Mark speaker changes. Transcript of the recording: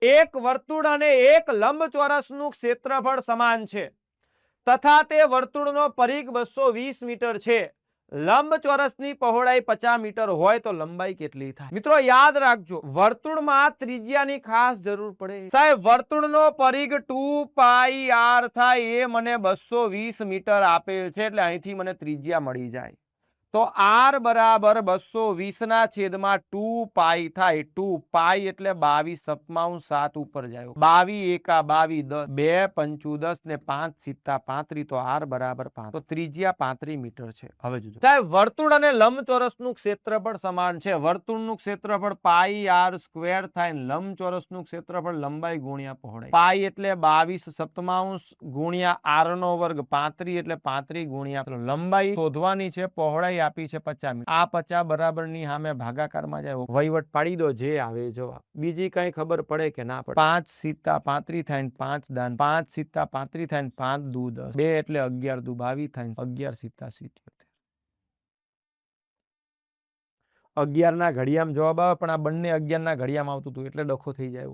Speaker 1: એક વર્તુળ અને એક લંબચોરસનું ક્ષેત્રફળ સમાન છે તથા તે વર્તુળનો પરિઘ 220 મીટર છે. લંબચોરસની પહોળાઈ 50 મીટર હોય તો લંબાઈ કેટલી થાય? મિત્રો યાદ રાખજો, વર્તુળમાં ત્રિજ્યાની ખાસ જરૂર પડે. સાહેબ વર્તુળનો પરિઘ 2 પાઈ r થાય, એ મને 220 મીટર આપેલ છે, એટલે અહીંથી મને ત્રિજ્યા મળી જાય. તો r બરાબર 220 ના છેદમાં 2 પાઈ થાય. 2 પાઈ એટલે 22/7 ઉપર જાય. 22 એકા 22, 10, 2 પંચુ 10 ને 5 સિત્તા 35, તો r બરાબર 5. તો ત્રિજ્યા 35 મીટર છે. હવે જોજો સાહેબ, વર્તુળ અને લંબચોરસનું ક્ષેત્રફળ સમાન છે. વર્તુળનું ક્ષેત્રફળ પાઈ r સ્ક્વેર થાય, લંબચોરસનું ક્ષેત્રફળ લંબાઈ ગુણ્યા પહોળાઈ. પાઈ એટલે 22/7 ગુણ્યા r નો વર્ગ 35 એટલે 35 ગુણ્યા લંબાઈ શોધવાની છે, પહોળાઈ આપી છે 50 મીટર. આ 50 બરાબર ની સામે ભાગાકારમાં જાય, વહીવટ પાડી દો, જે આવે જવાબ. બીજી કઈ ખબર પડે કે ના પડે? 5 સિત્તા 35 થાય, 5 દાન 5 સિત્તા 35 થાય, 5 દુ 10, 2 એટલે 11 દુ 22 થાય, 11 સિત્તા 77. 11 ના ઘડિયામાં જવાબ આવે, પણ આ બંને 11 ના ઘડિયામાં આવતું હતું એટલે ડખો થઈ જાય.